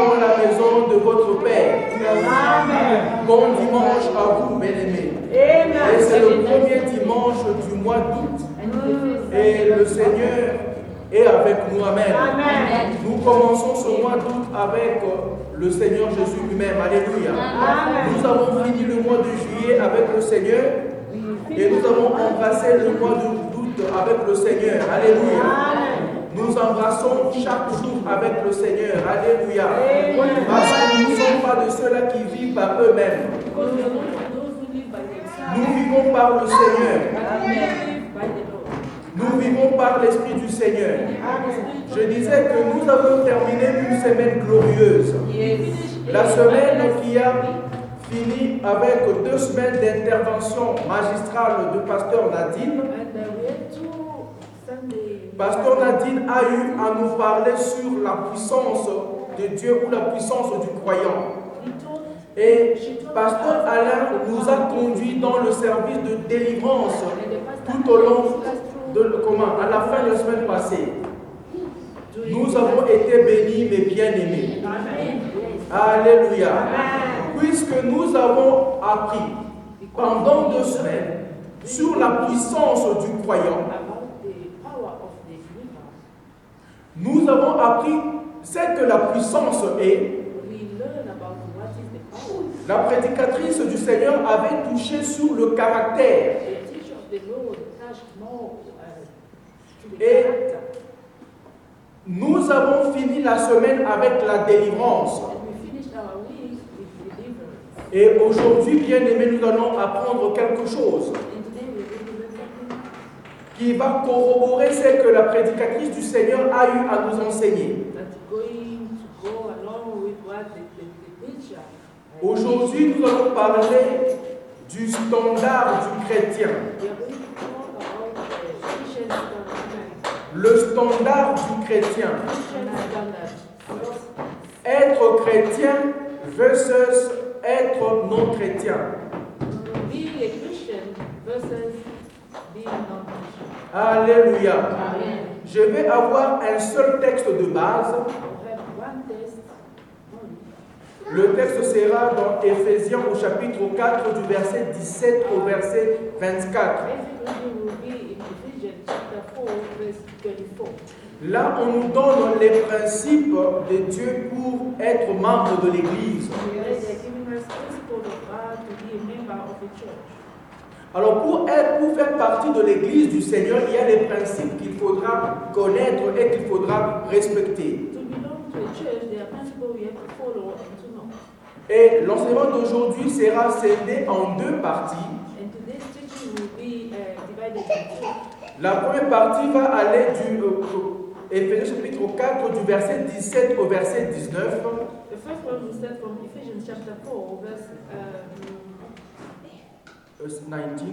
dans la maison de votre Père. Amen. Bon dimanche à vous, bien-aimés. Et c'est le premier dimanche du mois d'août. Et le Seigneur est avec nous. Amen. Amen. Nous commençons ce mois d'août avec le Seigneur Jésus lui-même. Alléluia. Amen. Nous avons fini le mois de juillet avec le Seigneur. Et nous avons embrassé le mois d'août avec le Seigneur. Alléluia. Amen. Nous embrassons chaque jour avec le Seigneur. Alléluia. Parce que nous ne sommes pas de ceux-là qui vivent par eux-mêmes. Nous vivons par le Seigneur. Nous vivons par l'Esprit du Seigneur. Je disais que nous avons terminé une semaine glorieuse. La semaine qui a fini avec 2 semaines d'intervention magistrale de Pasteur Nadine. Pasteur Nadine a eu à nous parler sur la puissance de Dieu ou la puissance du croyant. Et Pasteur Alain nous a conduits dans le service de délivrance tout au long à la fin de la semaine passée. Nous avons été bénis mais bien aimés. Alléluia. Puisque nous avons appris pendant 2 semaines sur la puissance du croyant, nous avons appris ce que la puissance est. La prédicatrice du Seigneur avait touché sur le caractère. Et nous avons fini la semaine avec la délivrance. Et aujourd'hui, bien aimés, nous allons apprendre quelque chose qui va corroborer ce que la prédicatrice du Seigneur a eu à nous enseigner. Aujourd'hui, nous allons parler du standard du chrétien. Le standard du chrétien. Être chrétien versus être non chrétien. Alléluia. Je vais avoir un seul texte de base. Le texte sera dans Éphésiens au chapitre 4 du verset 17 au verset 24. Là, on nous donne les principes de Dieu pour être membre de l'Église. Alors, pour faire partie de l'Église du Seigneur, il y a des principes qu'il faudra connaître et qu'il faudra respecter. Et l'enseignement d'aujourd'hui sera scindé en 2 parties. La première partie va aller du Éphésiens chapitre 4 du verset 17 au verset 19. Verse 19.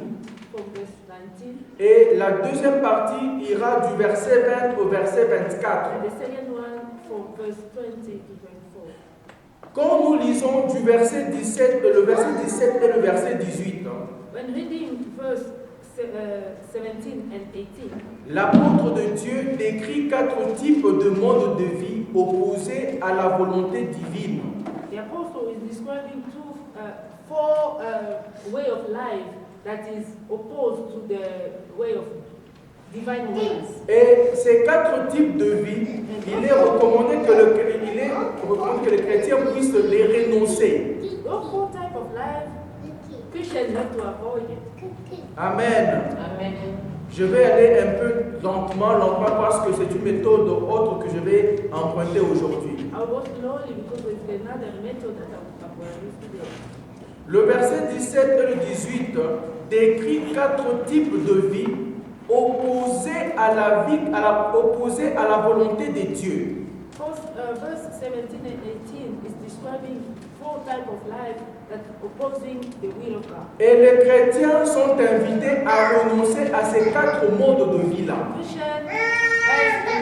Et la deuxième partie ira du verset 20 au verset 24. Quand nous lisons du verset 17, le verset 17 et le verset 18, l'apôtre de Dieu décrit 4 types de modes de vie opposés à la volonté divine. The apostle is describing 4 way of life that is opposed to the way of divine ways. Et ces 4 types de vie, il est recommandé que le chrétien puisse les renoncer. Those 4 types of life, Christians have to avoid it. Amen. Amen. Je vais aller un peu lentement parce que c'est une méthode autre que je vais emprunter aujourd'hui. I will go slowly because it's another method that I'm going to use today. Le verset 17 et le 18 décrit 4 types de vie opposés à la volonté de Dieu. Verse 17 and 18 is describing 4 types of life that opposing the will of God. Et les chrétiens sont invités à renoncer à ces 4 modes de vie-là. Christians have to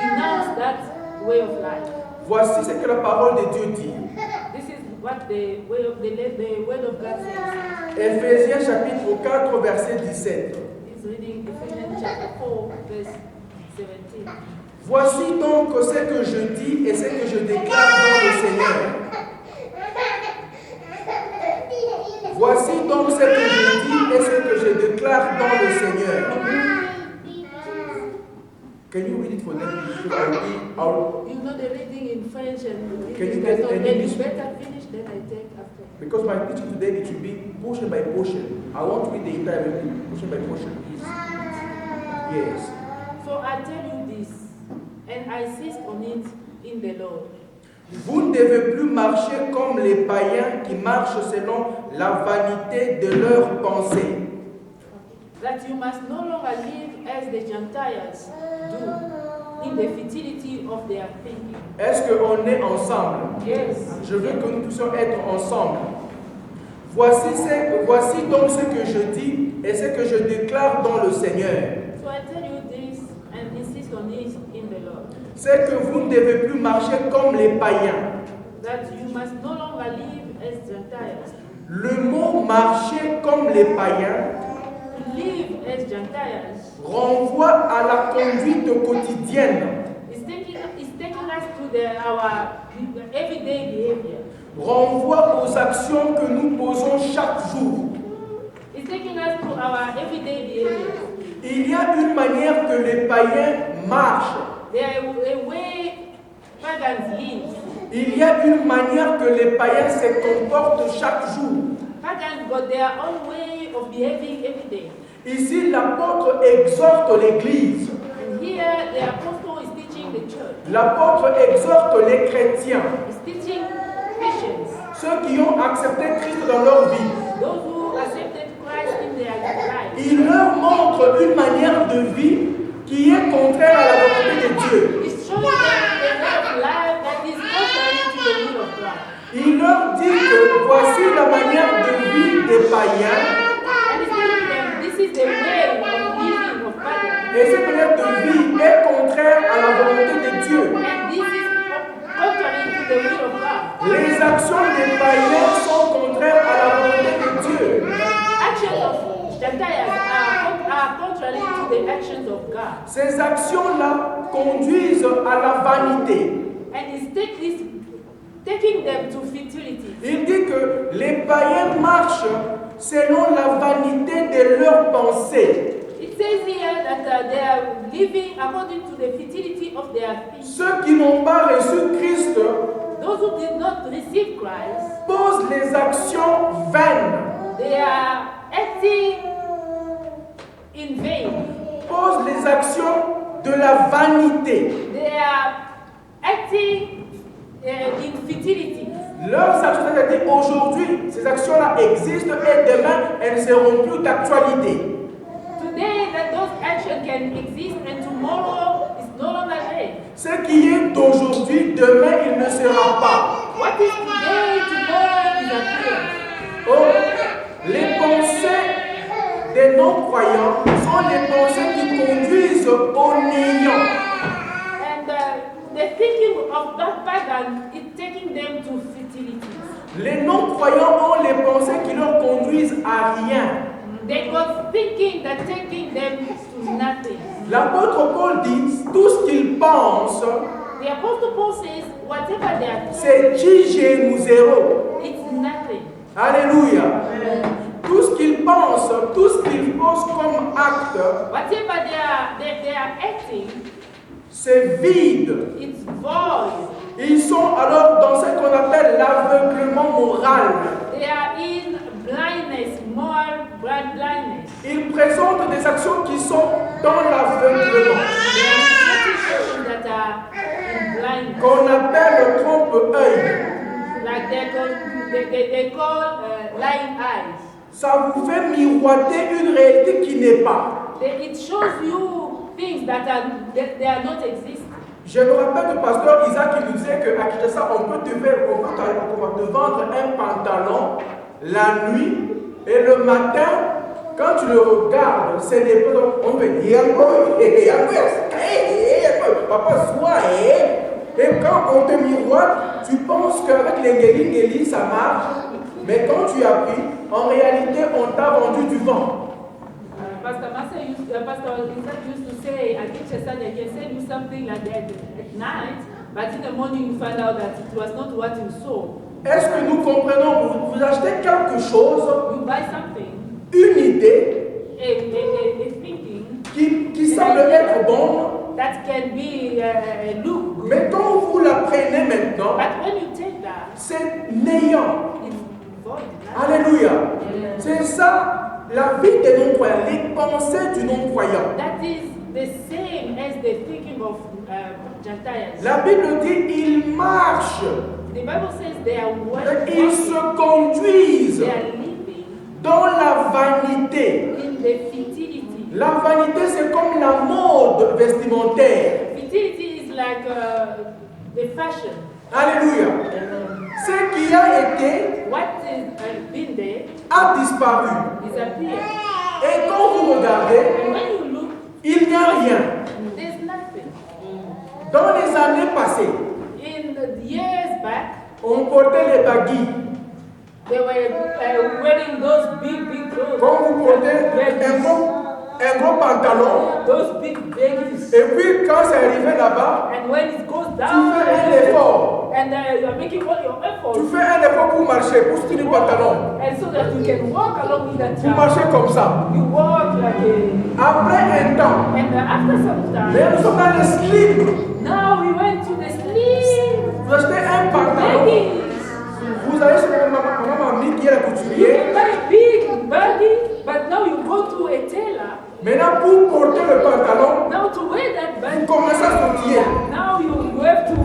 denounce that way of life. Voici ce que la parole de Dieu dit. This is what the word of God says. Éphésiens chapitre 4 verset 17. He's reading Ephesians chapter 4 verse 17. Voici donc ce que je dis et ce que je déclare dans Voici donc ce que je dis et ce que je déclare dans le Seigneur. Can you read it for them? You know the reading in French and Can you English, get so an then English? you better finish, then I take after. Because my teaching today, it will be portion by portion. I want to read the entire reading, portion by portion. Yes. So I tell you this, and I insist on it in the Lord. Vous ne devez plus marcher comme les païens qui marchent selon la vanité de leurs pensées. That you must no longer live as the Gentiles do, in the futility of their thinking. Est-ce qu'on est ensemble? Yes. Je veux que nous puissions être ensemble. Voici donc ce que je dis et ce que je déclare dans le Seigneur. So I tell you this and insist on it in the Lord. C'est que vous ne devez plus marcher comme les païens. That you must no longer live as Gentiles. Le mot marcher comme les païens To live as Gentiles renvoie à la conduite quotidienne, is taking us to our everyday behavior. renvoie aux actions que nous posons chaque jour. It's taking us to our everyday behavior. Il y a une manière que les païens marchent. There is a way pagans live. Il y a une manière que les païens se comportent chaque jour. Pagans got their own way of behaving every day. Ici, l'apôtre exhorte l'Église. And here the apostle is teaching the church. L'apôtre exhorte les chrétiens, He's teaching Christians, ceux qui ont accepté Christ dans leur vie. those who accepted Christ in their lives. Il leur montre une manière de vie qui est contraire à la volonté de Dieu. He's showing them a way of life that is contrary to the will of God. Il leur dit que voici la manière de vie des païens And he's telling them this is the way of living of pagans. et cette manière de vie est contraire à la volonté de Dieu. And this is contrary to the will of God. Les actions des païens sont contraires à la volonté de Dieu. Actions of Gentiles are contrary to the actions of God. Ces actions-là conduisent à la vanité. And he's taking them to futility. Il dit que les païens marchent selon la vanité de leurs pensées. It says here that they are living according to the futility of their feet. Ceux qui n'ont pas reçu Christ Those who did not receive Christ, posent les actions vaines, they are acting in vain. posent les actions de la vanité. They are acting in futility. Leurs actions, c'est-à-dire aujourd'hui, ces actions-là existent et demain, elles ne seront plus d'actualité. Today, that those actions can exist and tomorrow is no longer there. Ce qui est d'aujourd'hui, demain, il ne sera pas. What is today, tomorrow is appearance. Oh, les pensées des non-croyants sont les pensées qui conduisent au néant. And the thinking of that pagan is taking them to futility. Les non-croyants ont les pensées qui leur conduisent à rien. They got thinking that taking them to nothing. L'apôtre Paul dit, tout ce qu'ils pensent, The Apostle Paul says, whatever they are c'est J-G nous zéro. it's nothing. Alléluia. Tout ce qu'ils pensent, tout ce qu'ils posent comme acte, Whatever they are acting, c'est vide. it's void. Ils sont alors dans ce qu'on appelle l'aveuglement moral. They are in blindness, moral blindness. Ils présentent des actions qui sont dans l'aveuglement, There are situations that are in blindness. qu'on appelle le trompe-œil. Like they call lying eyes. Ça vous fait miroiter une réalité qui n'est pas. It shows you things that they are not existing. Je me rappelle du pasteur Isaac qui nous disait qu'à Kinshasa, on peut te vendre un pantalon la nuit et le matin, quand tu le regardes, c'est des peu. On veut dire, papa, et quand on te miroite, tu penses qu'avec les ça marche, mais quand tu appuies, en réalité, on t'a vendu du vent. Pastor Isaac used to say, I think they can sell you something like that at night, but in the morning you find out that it was not what you saw. Est-ce que nous comprenons? Vous achetez quelque chose, You buy something, une idée a thinking qui semble être bonne, that can be look good. mais quand vous la prenez maintenant, But when you take that, c'est néant. it's void. Alléluia. C'est ça la vie des non-croyants, les pensées du non-croyant. That is the same as the thinking of Gentiles. La Bible dit ils marchent, The Bible says they are ils se conduisent they are living dans la vanité. in the futility. La vanité, c'est comme la mode vestimentaire. Futility is like the fashion. Alléluia. Ce qui a été What is been there a disparu. disappear. Et quand vous regardez, And when you look, il n'y a rien. there's nothing. Dans les années passées, In the years back, on portait les baguilles. they were wearing those big clothes. Quand vous portez un gros pantalon, Those big baggies. et puis quand c'est arrivé là-bas, And when it goes tu down, fais un effort. and you are making all your effort, Tu fais un effort pour marcher, pour soutenir le pantalon. and so that you can walk along with that Vous child. marchez comme ça. You walk like a. Après un temps, And after some mais time, nous sommes dans les slips. now we went to the sleep. Vous achetez un pantalon. Baggies. Vous allez chez ma mamie qui est la You couturière. can buy big baggy, but now you go to a tailor. Maintenant, pour porter le pantalon, Now to wear that vous baggy, commencez à sortir. now you have to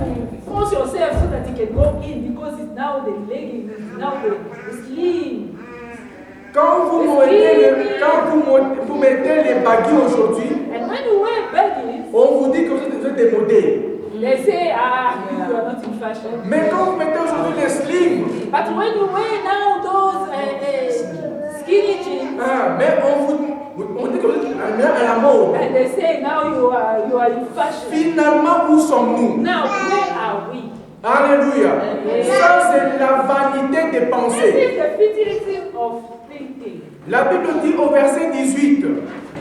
force yourself so that you can go in because it's now the legging, it's now the slim. Quand vous mettez les baguilles aujourd'hui, And when you wear baggies, on vous dit que vous êtes démodé. they say, you are not in fashion. Mais quand vous mettez aujourd'hui les slims, But when you wear now those skinny jeans, mais on dit que vous êtes à la mode. and they say now you are in fashion. Finalement, où sommes-nous? Now where are we? Alléluia. Ça, c'est la vanité des This pensées. is the futility of thinking. La Bible dit au verset 18, The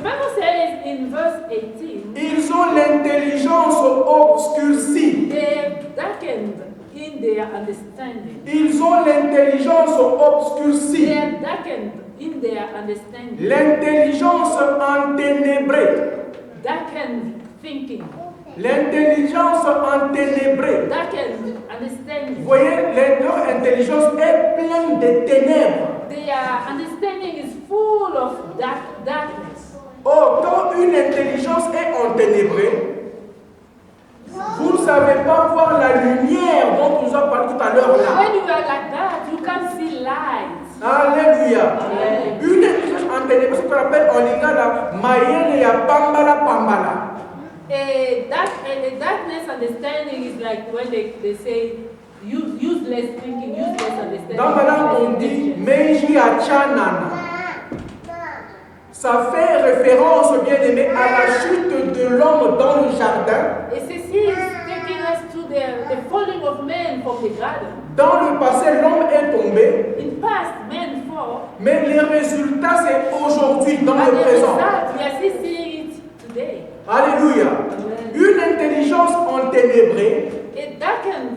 Bible says in verse 18, ils ont l'intelligence obscurcie. they have darkened in their understanding. Ils ont l'intelligence They obscurcie. have darkened in their understanding. L'intelligence enténébrée. Darkened thinking. L'intelligence enténébrée. Darkened Vous understanding. voyez, leur intelligence est pleine de ténèbres. Their understanding is full of darkness. Or, quand une intelligence est enténébrée, vous ne savez pas voir la lumière dont nous avons parlé tout à l'heure là. When you are like that, you can't see light. Alléluia. Une intelligence enténébrée, ce qu'on appelle en lingala, mayele ya pambala pambala. A darkness understanding is like when they say useless thinking, useless understanding. Dans ma langue, on dit meiji achanana. Ça fait référence, bien aimé, à la chute de l'homme dans le jardin. Et ceci is taking us to the falling of man from the garden. Dans le passé, l'homme est tombé, In past, men fall, mais les résultats, c'est aujourd'hui, dans but le the présent. result, we are still seeing it today. Alléluia. Une intelligence enténébrée A darkened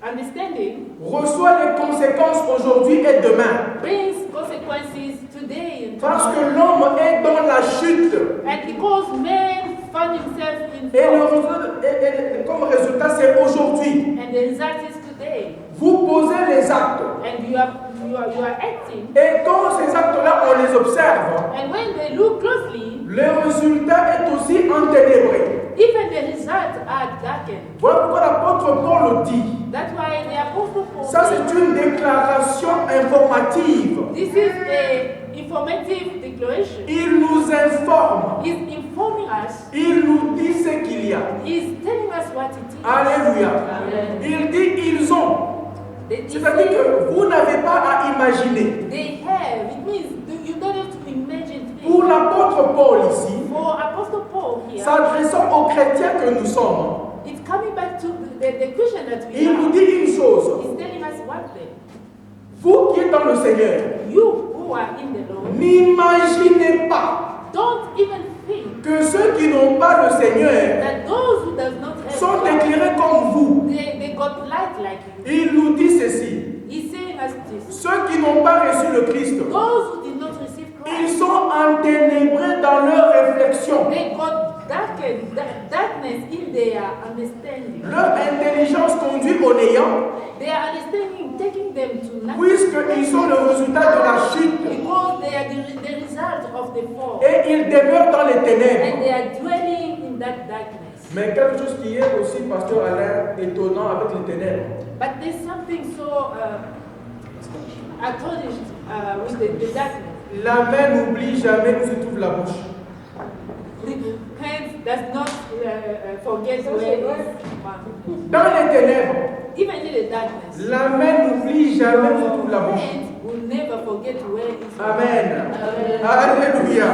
understanding reçoit les conséquences aujourd'hui et demain. brings consequences today and Parce tomorrow. que l'homme est dans la chute. And because man found himself in Et, fall, comme résultat, c'est aujourd'hui. and the result is today. Vous posez les actes. And you are acting. Et quand ces actes-là, on les observe, And when they look closely, le résultat est aussi enténébré. even the results are darkened. Voilà pourquoi l'apôtre Paul dit. That's why the Apostle Paul Ça, says, c'est une déclaration informative. this is a informative declaration. Il nous informe. He's informing us. Il nous dit ce qu'il y a. He's telling us what it is. Alléluia. Amen. Il dit ils ont. They C'est-à-dire que vous n'avez pas à imaginer. they have. It means you don't have to imagine Pour things. l'apôtre Paul ici, For Apostle Paul here, s'adressant aux chrétiens que nous sommes, it's coming back to the Christian that we il nous are. dit une chose. He's telling us one thing. Vous qui êtes dans le Seigneur, You who are in the Lord, n'imaginez pas don't even think que ceux qui n'ont pas le Seigneur that those who does not have sont God, éclairés comme vous. they got got light like you. Il nous dit ceci. He's saying us this. Ceux qui n'ont pas reçu le Christ, Those who did not receive ils Christ, sont enténébrés dans leur réflexion. they got darkness in their understanding. Leur intelligence conduit au néant, Their understanding taking them to nothing. puisqu'ils sont le résultat de la chute. Because they are the result of the fall. Et ils demeurent dans les And ténèbres. they are dwelling in that darkness. Mais quelque chose qui est aussi, pasteur Alain, étonnant avec les ténèbres. But there's something so astonished with the darkness. La main n'oublie jamais où se trouve la bouche. The hand does not forget where it is. Dans les ténèbres, Even in the darkness, la main n'oublie jamais où se trouve la bouche. hand will never forget where it is. Amen. Alléluia.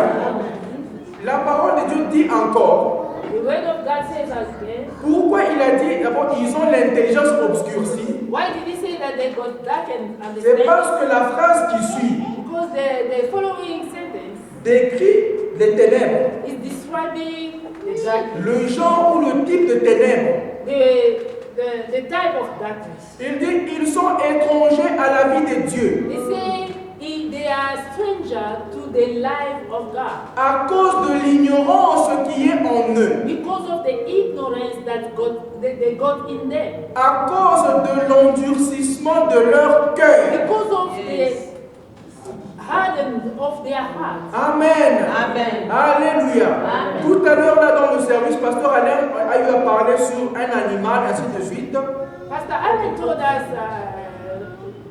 La parole de Dieu dit encore, The word of God says again. pourquoi il a dit, d'abord, ils ont l'intelligence obscurcie. Why did he say that they got darkened C'est understanding? parce que la phrase qui suit Because the following sentence décrit les ténèbres, is describing the darkness, le genre ou le type de ténèbres. the type of darkness. Il dit, ils sont étrangers à la vie de Dieu They say they are stranger to the life of God à cause de l'ignorance qui est en eux, because of the ignorance that they got in them, à cause de l'endurcissement de leur cœur. because of the hardened of their hearts. Amen. Amen. Alléluia. Amen. Tout à l'heure, là, dans le service, Pasteur Alain a eu à parler sur un animal, ainsi de suite. Pastor Alan told us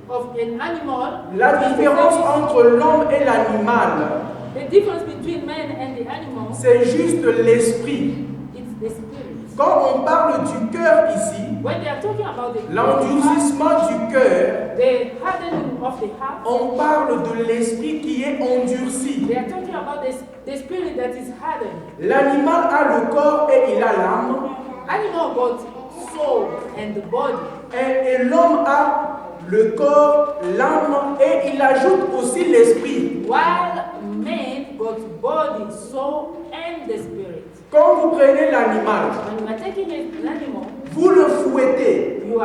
of an animal. La différence entre l'homme et l'animal, The difference between man and the animal c'est juste l'esprit. is the spirit. Quand on parle du cœur ici, When they are talking about the l'endurcissement du cœur, the hardening of the heart, on parle de l'esprit qui est endurci. they are talking about the spirit that is hardened. L'animal a le corps et il a l'âme, Animal got soul and the body, et l'homme a le corps, l'âme, et il ajoute aussi l'esprit. while man got body, soul, and the spirit. Quand vous prenez l'animal, When you are taking an animal, vous le fouettez, you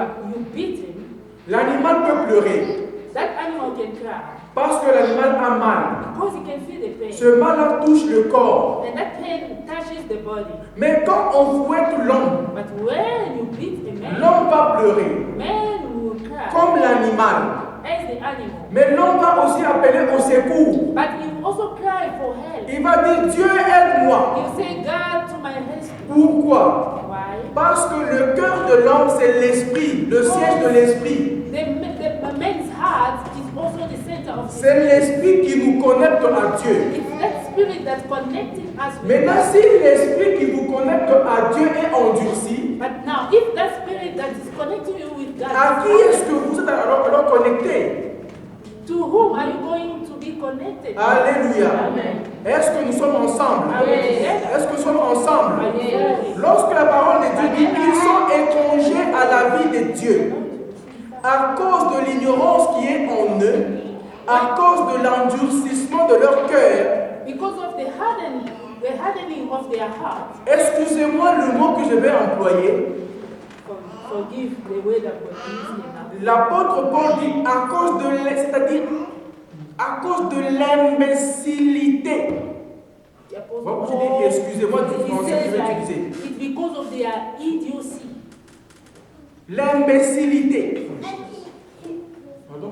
beat him. l'animal peut pleurer That animal can cry parce que l'animal a mal. because he can feel the pain, Ce mal-là touche le corps. and that pain touches the body. Mais quand on fouette l'homme, But when you beat a man, l'homme va pleurer man will cry comme l'animal. as the animal. Mais l'homme va aussi appeler au secours. But he will also cry for help. Il va dire, Dieu aide-moi. He'll say, God to my rescue. Pourquoi? Why? Parce que le cœur de l'homme, c'est l'esprit, le siège de l'esprit. The man's heart is also the center of his C'est l'esprit qui nous connecte à Dieu. It's that spirit that's connecting us with Maintenant, God. si l'esprit qui vous connecte à Dieu est endurci, But now, if that spirit that is connecting you with God, à qui est-ce que vous êtes alors connecté? to whom are you going to be connected? Alléluia. Amen. Est-ce que nous sommes ensemble? Amen. Est-ce que nous sommes ensemble? Amen. Lorsque la parole de Dieu dit ils sont étrangers à la vie de Dieu, à cause de l'ignorance qui est en eux, à cause de l'endurcissement de leur cœur, Because of the hardening of their heart. excusez-moi le mot que je vais employer, Forgive the way that was used now. l'apôtre Paul dit à cause de c'est-à-dire à cause de l'imbécilité. The Apostle Moi, je Paul, dis, excusez-moi du he français que says je vais like, utiliser. it's because of their idiocy. L'imbécilité. Pardon?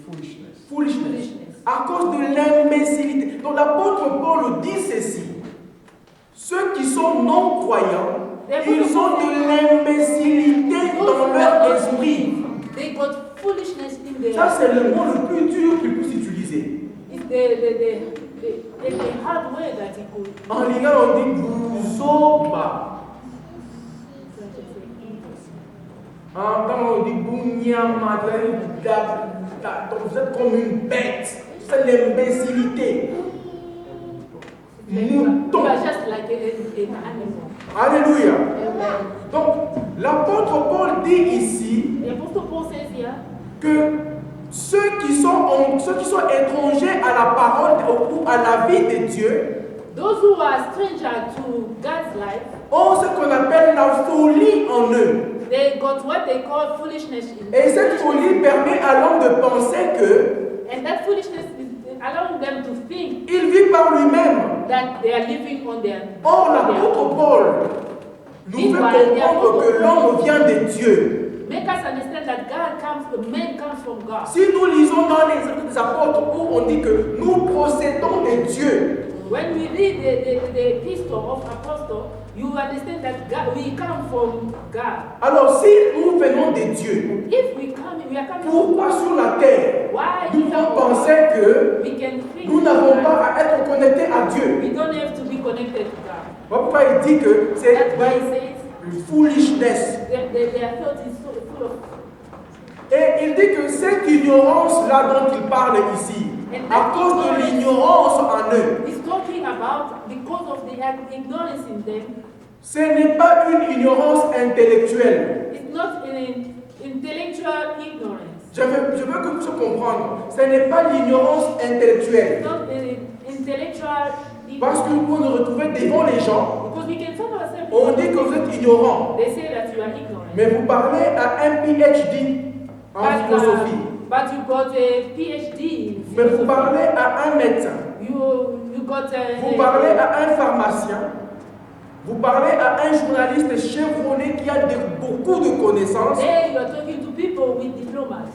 Foolishness. Foolishness. À cause de l'imbécilité. Donc l'apôtre Paul dit ceci. Ceux qui sont non-croyants, ils ont de l'imbécilité dans leur esprit. They got foolishness in their Ça, c'est le mot le plus dur qu'il puisse utiliser. It's the hard way that he could. En lingala, on dit bouzoba. En temps, on dit bounyama. Vous êtes comme une bête. C'est l'imbécilité. Mouton. You are just like an animal. Alléluia. Amen. Donc, l'apôtre Paul dit ici The Apostle Paul says here que ceux qui sont étrangers à la parole ou à la vie de Dieu those who are stranger to God's life ont ce qu'on appelle la folie en eux. they got what they call foolishness. Et cette folie permet à l'homme de penser que And that foolishness is allowing them to think il vit par lui-même. that they are living on their Or, on their l'apôtre own. Paul nous fait comprendre que l'homme vient de Dieu. Make us understand that man comes from God. Si nous lisons dans les Actes des Apôtres où on dit que nous procédons de Dieu, When we read the epistle of apostle, you understand that we come from God. alors si nous venons de Dieu, If we are coming from pourquoi God, sur la terre why nous pouvons penser que we can think nous n'avons that pas à être connectés à Dieu? we don't have to be connected to God. Voilà pourquoi il dit que c'est That's why he says une foolishness. their thought is so full of. Et il dit que cette ignorance-là dont il parle ici, à cause de l'ignorance en eux, He's talking about because of the ignorance in them. ce n'est pas une ignorance intellectuelle. It's not an intellectual ignorance. Je veux que vous puissiez comprendre. Ce n'est pas l'ignorance intellectuelle. It's not an intellectual Parce que ignorance. vous nous retrouvez devant les gens, Because we can find ourselves. on dit que vous êtes ignorant. They say that you are ignorant. Mais vous parlez à un PhD en philosophie. But you got a PhD. Mais vous parlez à un médecin. You got a. Vous parlez à un pharmacien. Vous parlez à un journaliste chevronné qui a beaucoup de connaissances. There you are talking to people with diplomas.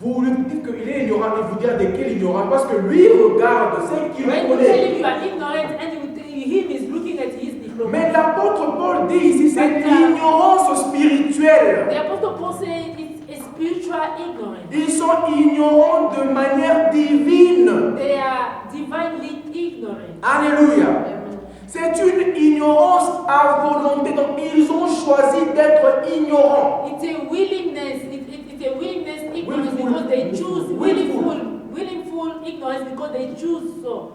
Vous lui dites qu'il est ignorant et vous dites de quel ignorant parce que lui regarde ce qu'il When you tell connaît. him you are ignorant and him is looking at his diploma. Mais l'apôtre Paul dit ici, c'est l'ignorance spirituelle. The Apostle Paul says it's a spiritual ignorance. Ils sont ignorants de manière divine. They are divinely ignorant. Alléluia. C'est une ignorance à volonté. Donc ils ont choisi d'être ignorants. It's a willingness. It's a willingness ignorance Willful. because they choose Willful. willful ignorance because they choose so.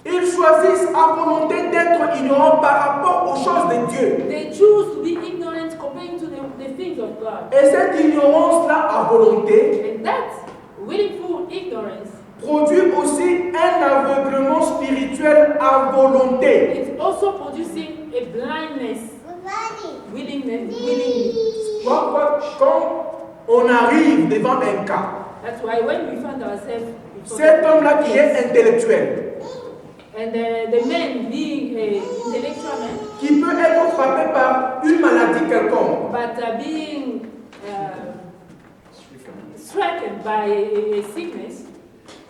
Ils choisissent à volonté d'être ignorants par rapport aux choses de Dieu. They choose to be ignorant comparing to the things of God. Et cette ignorance-là à volonté And that willful ignorance, produit aussi un aveuglement spirituel à volonté. it's also producing a blindness, willingly. Quand on arrive devant un cas, That's why when we find ourselves before cet homme-là qui est intellectuel, and the man being an intellectual man, qui peut être frappé par une maladie quelconque, but being stricken by a sickness,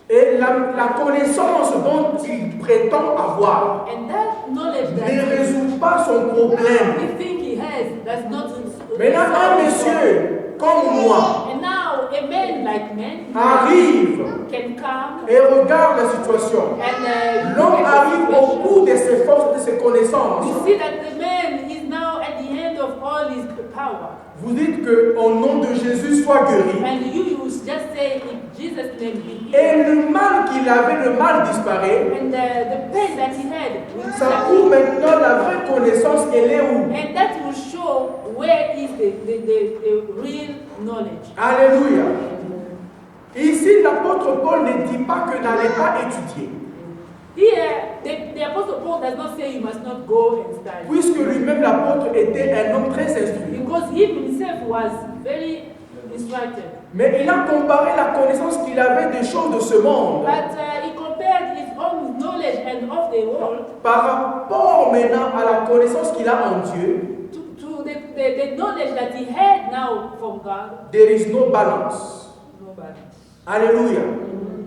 et la connaissance dont il prétend avoir and that knowledge ne that résout pas son problème. we think he has does not. Maintenant, un monsieur comme moi And now a man like me arrive can come et regarde la situation. and L'homme look at the arrive au situation. bout de ses forces, de ses connaissances. You see that the man is now at the end of all his power. Vous dites que au nom de Jésus soit guéri. And you just say in Jesus' name be healed. Et le mal qu'il avait, le mal disparaît. And the pain that he had will Ça disappear. prouve maintenant la vraie connaissance, elle est où? And that will show where is the real knowledge. Alléluia. Ici, l'apôtre Paul ne dit pas que n'allez pas étudier. Here, the Apostle Paul does not say you must not go and study. Puisque lui-même, l'apôtre, était un homme très instruit. Because he himself was very instructed. Mais il a comparé la connaissance qu'il avait des choses de ce monde But he compared his own knowledge and of the world par rapport maintenant à la connaissance qu'il a en Dieu. to the knowledge that he had now from God. There is no balance. Nobody. Alléluia.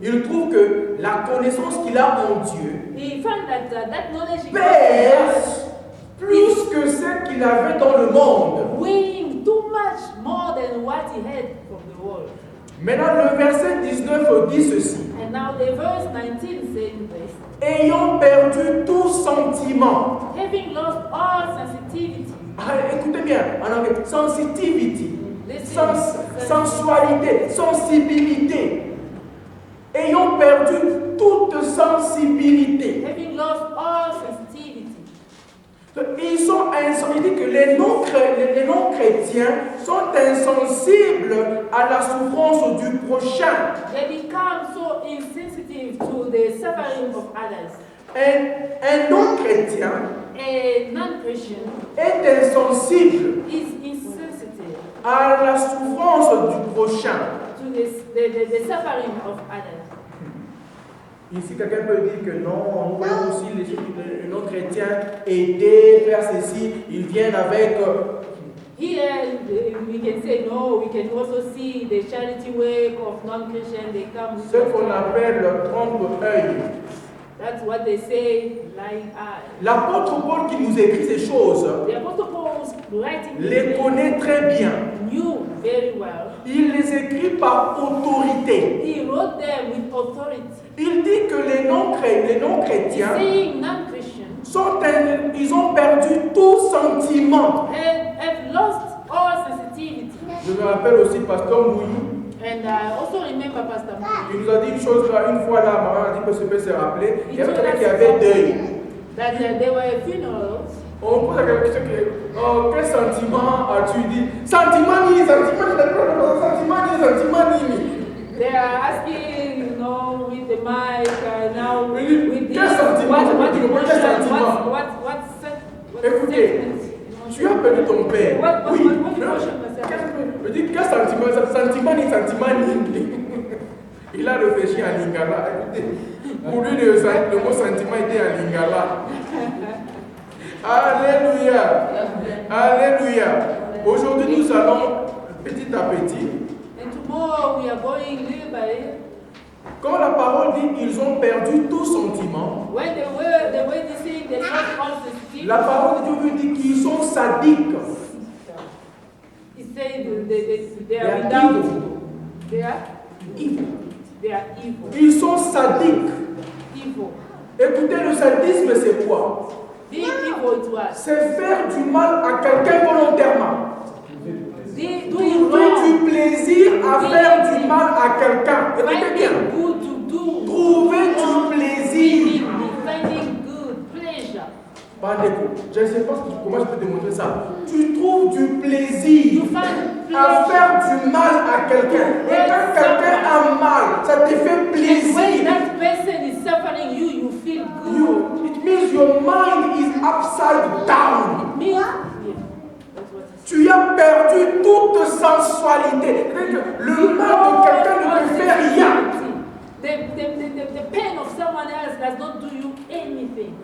Il trouve que la connaissance qu'il a en Dieu He found that that knowledge he pèse plus que ce qu'il avait dans le monde. weighing too much more than what he had from the world. Maintenant, le verset 19 dit ceci. And now the verse 19 saying this, Ayant perdu tout sentiment. having lost all sensitivity, Ah, écoutez bien, en anglais, sensitivity, listen, sensualité, sensibilité. Ayant perdu toute sensibilité. having lost all sensitivity. Ils sont insensibles. Il dit que les non-chrétiens sont insensibles à la souffrance du prochain. They become so insensitive to the suffering of others. Un non-chrétien A non-Christian est insensible is insensitive à la souffrance du prochain. To the suffering of others. Ici, quelqu'un peut dire que non, nous voyons aussi les non-chrétiens aider, faire ceci, ils viennent avec... Here we can say no, we can also see the charity work of non-Christian, they come. Ce qu'on appelle le trompe-œil. That's what they say, lying eye. L'apôtre Paul qui nous écrit ces choses, The Apostle Paul's writing les connaît très bien. knew very well. Il les écrit par autorité. He wrote them with authority. Il dit que les non-chrétiens Saying non-Christians ils ont perdu tout sentiment. have lost all sensitivity. Je me rappelle aussi Pasteur Mouillou. And I also remember Pastor Mouillou. Il nous a dit une chose là, une fois là, maman a dit que ce peut se rappeler. Il y avait quelqu'un qui avait deuil. That there were funerals. On pose la question oh, quel sentiment as-tu dit? Sentiment ni. They are asking, you know, with the mic now with quel sentiment? Écoutez, tu as perdu ton père. Oui. Je dis quel sentiment? Sentiment ni. Il a réfléchi à Lingala. Écoutez, pour lui le mot sentiment était à Lingala. Alléluia. Alléluia. Aujourd'hui nous allons petit à petit. And tomorrow we are going little by little. Quand la parole dit ils ont perdu tout sentiment, When they were deceived, they lost all sensitivity. la parole de Dieu dit qu'ils sont sadiques. He said they are They are without. evil. They are Evil. They are evil. Ils sont sadiques. Evil. Écoutez, le sadisme c'est quoi? Being evil to us. C'est faire du mal à quelqu'un volontairement. Doing Trouver wrong. du plaisir à faire du mal à quelqu'un. Écoutez bien. Finding good to do. Trouver du plaisir. Finding good pleasure. Je ne sais pas comment je peux démontrer ça. Tu trouves du plaisir You find à pleasure. faire du mal à quelqu'un. Et quand quelqu'un a mal, ça te fait And when plaisir. that person is suffering, you feel good. It means your mind is upside down. It means, yeah, that's what it Tu as perdu toute sensualité. Le mal de quelqu'un ne te fait rien. The pain of someone else does not do you anything.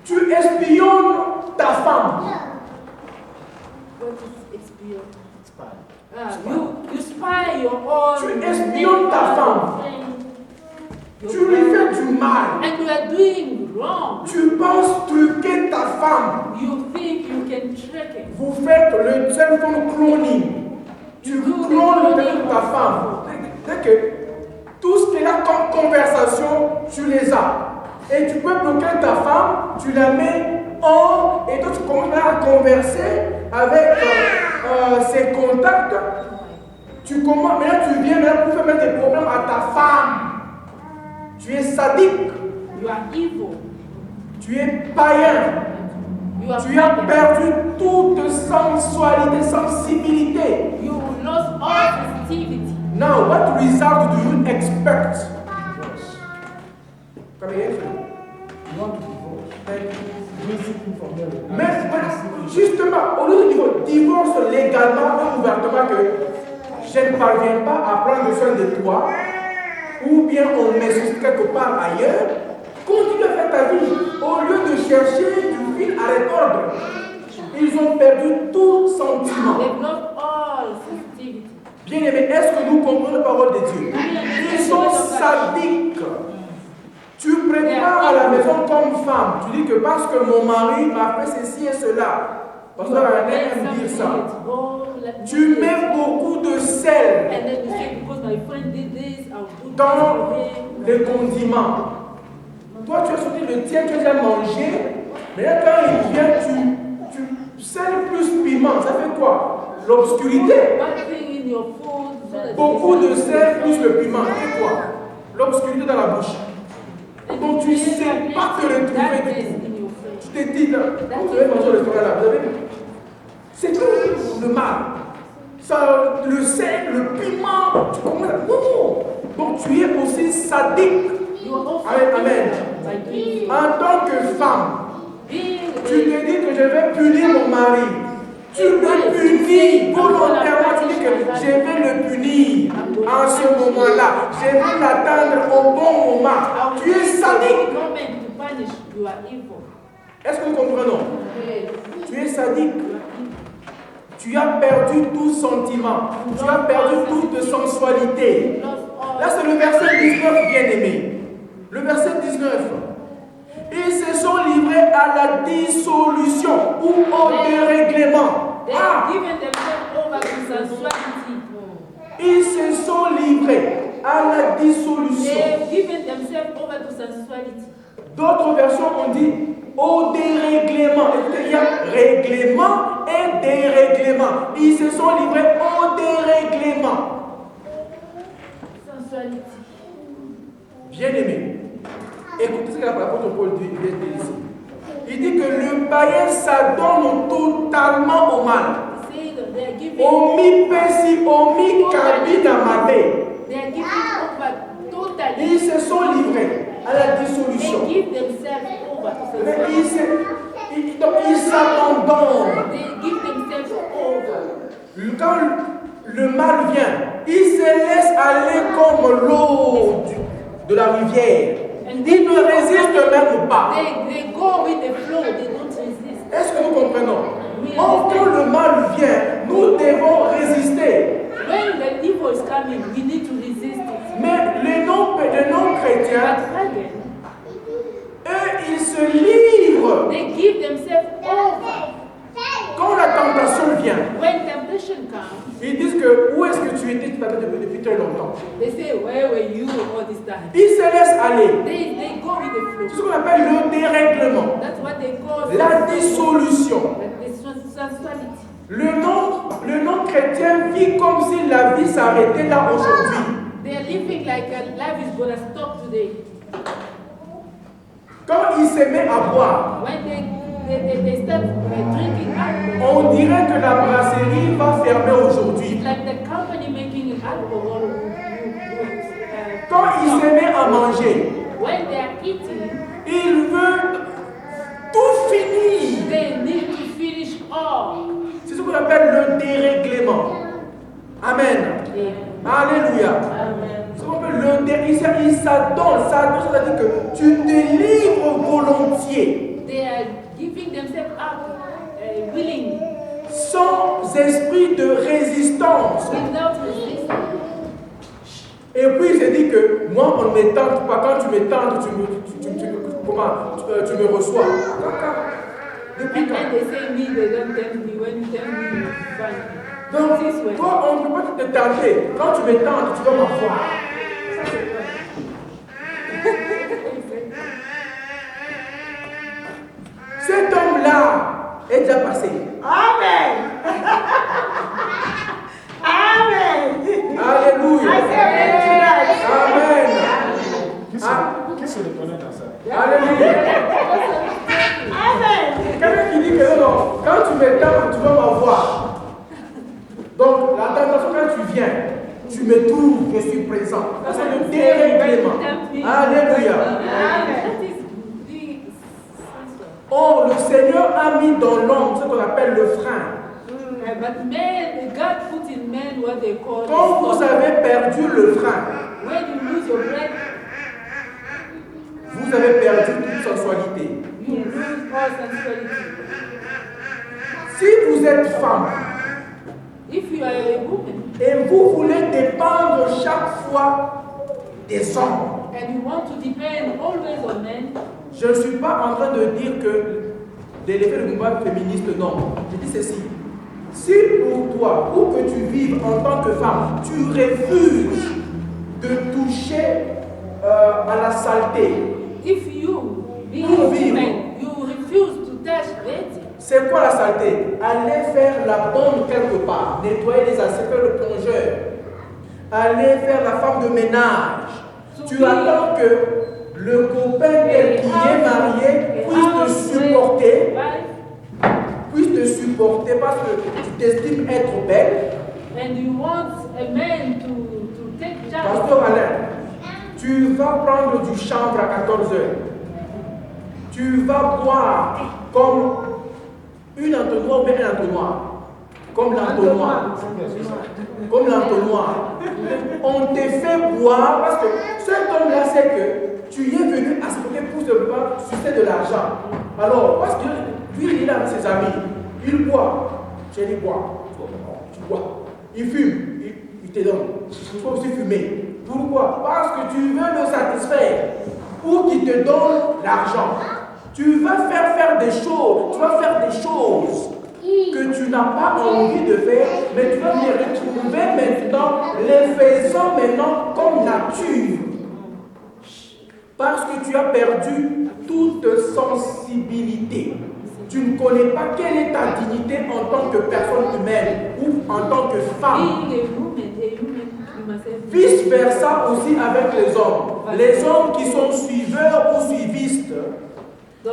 Tu espionnes ta femme. What is experience? You spy your own. Tu espionnes ta femme. Tu lui fais du mal. And you are doing wrong. Tu penses truquer ta femme. You think you can trick it. Vous faites le téléphone cloning. Tu clones le téléphone de ta femme. C'est que tout ce qu'elle a comme conversation, tu les as. Et tu peux bloquer ta femme, tu la mets en, et toi tu commences à converser avec ses contacts. Tu commences, maintenant tu viens pour faire mettre des problèmes à ta femme. Tu es sadique. You are evil. Tu es païen. Tu as perdu toute sensualité, sensibilité. You lost all sensitivity. Now, what result do you expect? Come here. You want to divorce. Doing something from there. Mais justement, au lieu de divorce légalement et ouvertement que je ne parviens pas à prendre soin de toi, ou bien on m'excuse quelque part ailleurs, continue à faire ta vie. Au lieu de chercher du fil à retordre, ils ont perdu tout sentiment. They've lost all sensitivity. Bien aimé, est-ce que nous comprenons la parole de Dieu? Ils sont sadiques. Tu prépares à la maison comme femme. Tu dis que parce que mon mari m'a fait ceci et cela. Parce que la aime dire ça. Tu mets beaucoup de sel dans les condiments. Toi, tu as sorti le tien, tu as déjà mangé. Mais là, quand il vient, tu sels plus piment. Ça fait quoi? L'obscurité. Beaucoup de sel plus le piment. Ça fait quoi? L'obscurité dans la bouche. Donc tu ne sais pas te retrouver du tout. Tu te dis là, vous avez mangé au restaurant là, vous avez vu? C'est tout le mal. Ça, le sel, le piment, tu comprends? Non. Donc tu es aussi sadique. Amen. En tant que femme, tu te dis que je vais punir mon mari. Tu le punis volontairement. Tu dis que je vais le punir en ce moment-là. Je vais l'atteindre au bon moment. Tu es sadique. Est-ce que nous comprenons? Tu es sadique. Tu as perdu tout sentiment. Tu as perdu toute sensualité. Là, c'est le verset 19, bien-aimé. Le verset 19. Ils se sont livrés à la dissolution ou au dérèglement. Ils se sont livrés à la dissolution. D'autres versions ont dit au dérèglement. Il y a règlement et dérèglement. Ils se sont livrés au dérèglement. Bien-aimé, écoutez ce que l'apôtre Paul dit ici. Il dit que le païen s'adonne totalement au mal. Ils se sont livrés à la dissolution. Ils s'abandonnent. Quand le mal vient, ils se laissent aller comme l'eau de la rivière. Ils ne résistent même pas. Est-ce que nous comprenons? Quand le mal vient, nous devons résister. Mais les non-chrétiens, eux, ils se livrent. Quand la tentation vient, ils disent que où est-ce que tu étais depuis très longtemps? Ils se laissent aller. C'est ce qu'on appelle le dérèglement. La dissolution. Le non-chrétien vit comme si la vie s'arrêtait là aujourd'hui. Quand il se met à boire, on dirait que la brasserie va fermer aujourd'hui. Quand il se met à manger, il veut tout finir. C'est ce qu'on appelle le dérèglement. Amen. Alléluia. C'est ce qu'on appelle le dérèglement. Il s'adonne. Ça veut dire que tu te livres volontiers. Sans esprit de résistance. Et puis il s'est dit que moi on ne me tente pas. Quand tu me tentes, tu me reçois. Depuis quand? Donc toi on ne peut pas te tenter. Quand tu me tentes, tu dois m'avoir. Cet homme-là est déjà passé. Amen. Amen. Alléluia. Amen. Qui se reconnaît dans ça? Alléluia. Amen. Quelqu'un qui dit que non, quand tu me tentes, tu vas m'avoir. Donc la tentation, quand tu viens, tu me trouves, je suis présent. C'est le dérèglement. Alléluia. Amen. Oh, le Seigneur a mis dans l'homme ce qu'on appelle le frein. Quand vous avez perdu le frein, vous avez perdu toute sensualité. Si vous êtes femme et vous voulez dépendre chaque fois des hommes, je ne suis pas en train de dire que l'effet de mouvement féministe, non. Je dis ceci. Si pour toi, où que tu vives en tant que femme, tu refuses de toucher à la saleté, c'est quoi la saleté? Aller faire la bonne quelque part, nettoyer les assiettes, faire le plongeur, aller faire la femme de ménage. Tu attends que le copain qui est marié puisse te supporter parce que tu t'estimes être belle. Pasteur Alain, tu vas prendre du chanvre à 14 heures. Tu vas boire comme une entonnoir ou bien un entonnoir. comme l'entonnoir. Comme l'entonnoir. On te fait boire parce que cet homme-là sait que tu y es venu aspirer pour simplement sucer de l'argent. Alors, parce que lui, il est là avec ses amis. Il boit. J'ai dit bois. Tu bois. Il fume. Il te donne. Il faut aussi fumer. Pourquoi? Parce que tu veux le satisfaire. Pour qu'il te donne l'argent. Tu vas faire des choses. Tu vas faire des choses que tu n'as pas envie de faire, mais tu vas les retrouver maintenant, les faisant maintenant comme nature. Parce que tu as perdu toute sensibilité. Tu ne connais pas quelle est ta dignité en tant que personne humaine ou en tant que femme. Vice versa aussi avec les hommes. Les hommes qui sont suiveurs ou suivistes,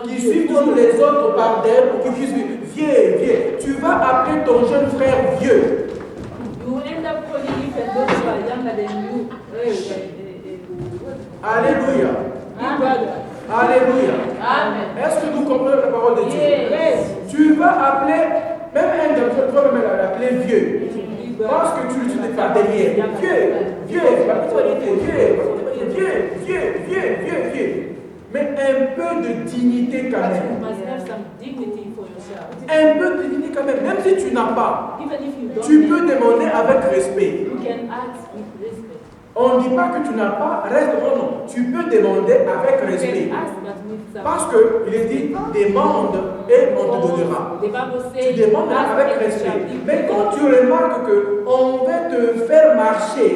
qui suivent tous les autres par derrière pour qu'ils puissent dire vieux. Tu vas appeler ton jeune frère vieux. Alléluia. Alléluia. Est-ce que vous comprenez la parole de Dieu? Tu vas appeler, même un garçon, tu vas même l'appeler vieux. Parce que tu le dis par derrière. Vieux. Mais un peu de dignité quand même. Un peu de dignité quand même. Même si tu n'as pas, tu peux demander avec respect. On ne dit pas que tu n'as pas, reste non. Tu peux demander avec respect. Parce qu'il est dit, demande et on te donnera. Tu demandes avec respect. Mais quand tu remarques qu'on va te faire marcher,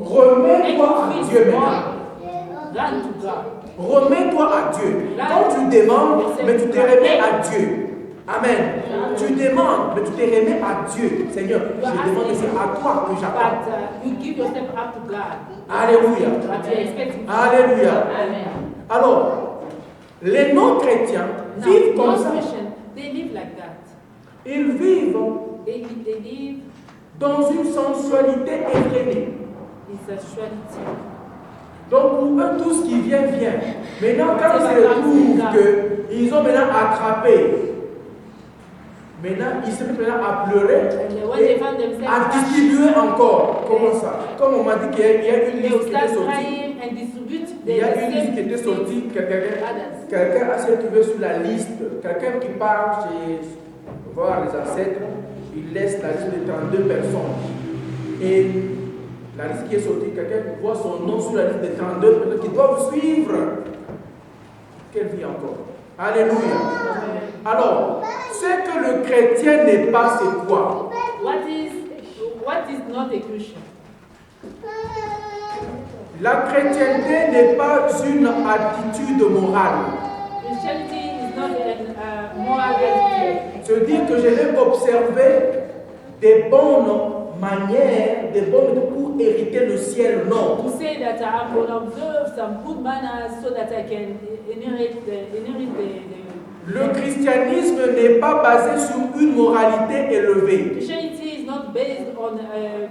remets-toi à Dieu maintenant. Remets-toi à Dieu. Quand tu demandes, mais tu te remets à Dieu. Amen. Tu demandes, mais tu te remets à Dieu. Seigneur, je demande, c'est à toi que j'attends. Alléluia. Alléluia. Alors, les non-chrétiens vivent comme ça. Ils vivent dans une sensualité effrénée. Donc pour eux, tout ce qui vient. Maintenant, quand ils se retrouvent qu'ils ont maintenant attrapé, maintenant, ils se mettent maintenant à pleurer et à distribuer encore. Comment ça? Comme on m'a dit qu'il y a une liste qui était sortie. Il y a une liste qui était sortie. Quelqu'un a se retrouvé sur la liste. Quelqu'un qui part chez voir les ancêtres, il laisse la liste de 32 personnes. Et la liste qui est sortie, quelqu'un voit son nom sur la liste de 32 personnes qui doivent suivre. Quelle vie encore? Alléluia. Alors, ce que le chrétien n'est pas, c'est quoi? What is not a Christian? La chrétienté n'est pas une attitude morale. Christianity is not a moral attitude. Se dire que je vais observer des bonnes manières, des bonnes méthodes pour hériter le ciel, non. To say that I'm going to observe some good manners so that I can inherit the Le christianisme n'est pas basé sur une moralité élevée. Christianity is not based on a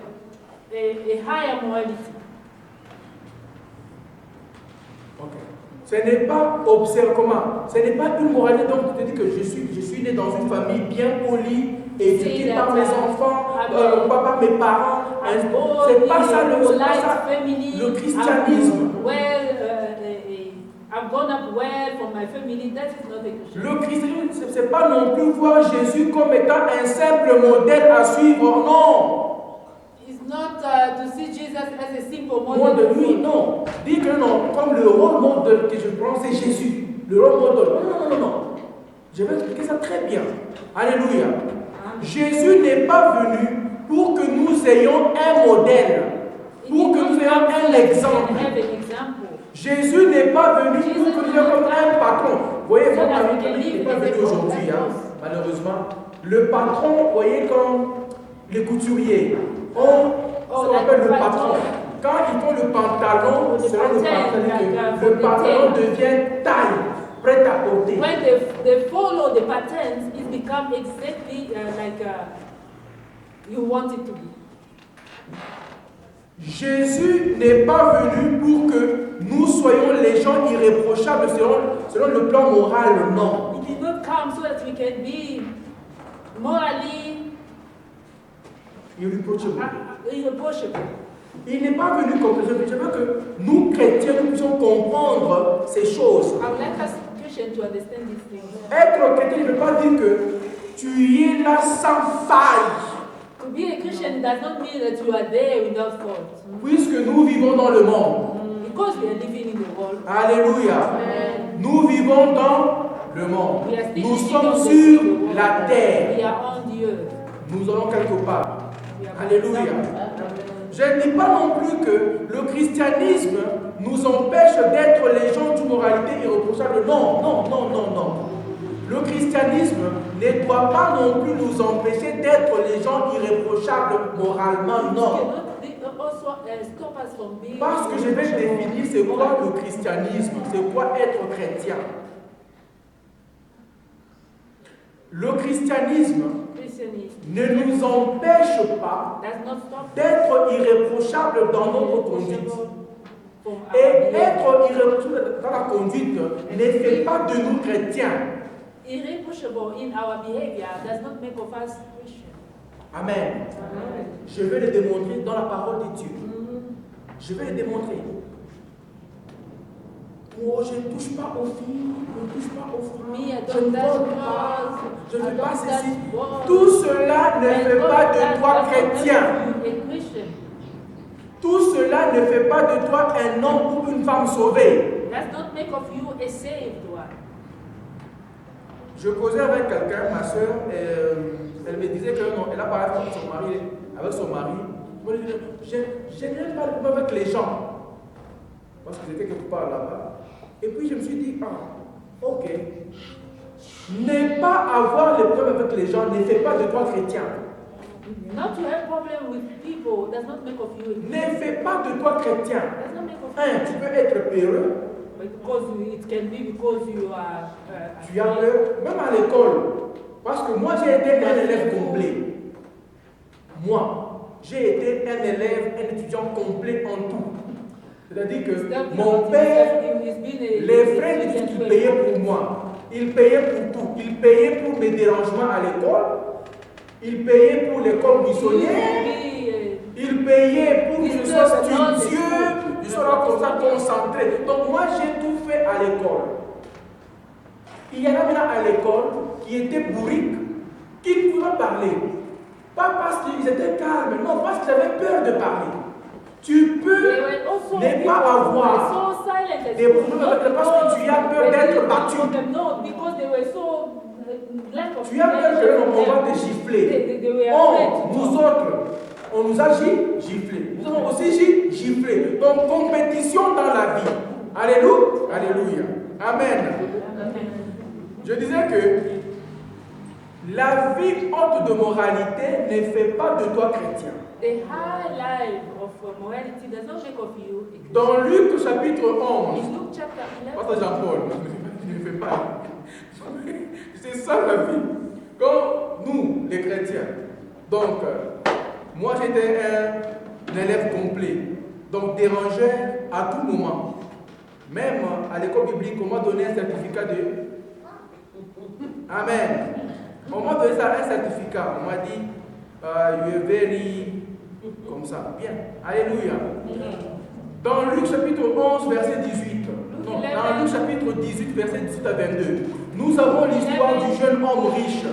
higher morality. Okay. Ce n'est pas observe comment. Ce n'est pas une moralité. Donc tu te dis que je suis né dans une famille bien polie, éduquée par mes enfants, par mes parents. C'est pas ça le christianisme. I've grown up well from my family. That is not a Christian. Le christianisme, ce n'est pas non plus voir Jésus comme étant un simple modèle à suivre, non. It's not to see Jesus as a simple model. De lui, non. Dire que non, comme le rôle modèle que je prends, c'est Jésus. Le rôle modèle. Non. Je vais expliquer ça très bien. Alléluia. Jésus n'est pas venu pour que nous ayons un modèle, pour que nous ayons un exemple. Jésus n'est pas venu pour que nous ayons comme un patron. Vous voyez, votre ami n'est pas venu aujourd'hui, malheureusement. Le patron, vous voyez, comme les couturiers, on appelle le patron. Quand ils font le pantalon, le pantalon devient taille, prêt à porter. When they follow the patterns, it becomes exactly like you want it to be. Jésus n'est pas venu pour que nous soyons les gens irréprochables selon le plan moral, non. He did not come so that we can be morally irreproachable. irreproachable. Il n'est pas venu comme je veux que nous, chrétiens, nous puissions comprendre ces choses. I would like us Christians to understand these things. Être chrétien ne veut pas dire que tu es là sans faille. To be a Christian does not mean that you are there without fault. Puisque nous vivons dans le monde. Because we are living in the world. Alléluia. Amen. Nous vivons dans le monde. We are still Nous living sommes on sur the world. la terre. We are on the earth. Nous allons quelque part. We are Alléluia. Amen. Je ne dis pas non plus que le christianisme nous empêche d'être les gens d'une moralité irréprochable. Non, non, non, non, non. Le christianisme ne doit pas non plus nous empêcher d'être les gens irréprochables moralement. Non. Parce que je vais définir c'est quoi le christianisme, c'est quoi être chrétien. Le christianisme ne nous empêche pas d'être irréprochable dans notre conduite. Et être irréprochable dans la conduite ne fait pas de nous chrétiens. Irreproachable in our behavior does not make of us Christian. Amen. Amen. Je vais le démontrer dans la parole de Dieu. Je vais le démontrer. Oh, je ne touche pas aux filles, je ne touche pas aux femmes, je ne vole pas, je ne fais pas ceci. Tout cela ne fait pas de toi chrétien. Tout cela ne fait pas de toi un homme ou une femme sauvée. Does not make of you a saved one. Je causais avec quelqu'un, ma soeur, elle me disait qu'elle a parlé avec son mari. Moi, je n'aime pas le problème avec les gens. Parce que j'étais quelque part là-bas. Et puis je me suis dit, ok. Ne pas avoir le problème avec les gens ne fait pas de toi chrétien. Not to have problem with people does not make of you a Christian. Ne fais pas de toi chrétien. Does not make of Tu peux être peureux. Because it can be because you are. Tu as peur, même à l'école. Parce que moi, j'ai été un élève complet. Moi, j'ai été un élève, un étudiant complet en tout. C'est-à-dire que mon père, les frais d'études qu'il payait pour moi, il payait pour tout. Il payait pour mes dérangements à l'école, il payait pour l'école buissonnière, il payait pour que je sois studieux, je sois comme ça concentré. Donc moi, j'ai tout fait à l'école. Il y en a maintenant à l'école qui étaient bourriques, qui ne pouvaient pas parler. Pas parce qu'ils étaient calmes, non, parce qu'ils avaient peur de parler. Tu peux ne pas avoir des problèmes avec parce que tu as peur d'être battu. Tu as peur que l'on va te gifler. Nous autres, on nous a giflé. Nous avons aussi giflé. Donc, compétition dans la vie. Alléluia. Alléluia. Amen. Je disais que la vie haute de moralité ne fait pas de toi chrétien. The high life of morality does not make of you a Christian. Dans Luc chapitre 11, In Luke chapter 11, pas Jean-Paul, ne fais pas. C'est ça la vie. Comme nous, les chrétiens. Donc, moi j'étais un élève complet. Donc, dérangeur à tout moment. Même à l'école biblique, on m'a donné un certificat de. Amen. On m'a donné ça, un certificat. On m'a dit, you are very. Comme ça. Bien. Alléluia. Dans Luc chapitre 11, verset 18. Non, dans Luc chapitre 18, verset 18 à 22. Nous avons l'histoire du jeune homme riche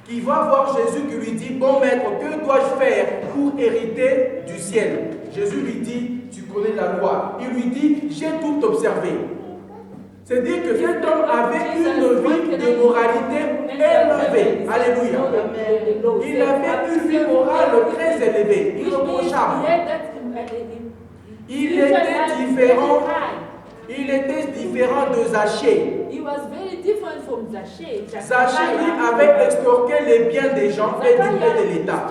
qui va voir Jésus qui lui dit, bon maître, que dois-je faire pour hériter du ciel? Jésus lui dit, tu connais la loi. Il lui dit, j'ai tout observé. C'est-à-dire que cet homme avait une vie de moralité élevée. Alléluia. Il avait une vie morale très élevée, irréprochable. Il était différent. Il était différent de Zachée. Zachée, lui, avait extorqué les biens des gens et du bien de l'État.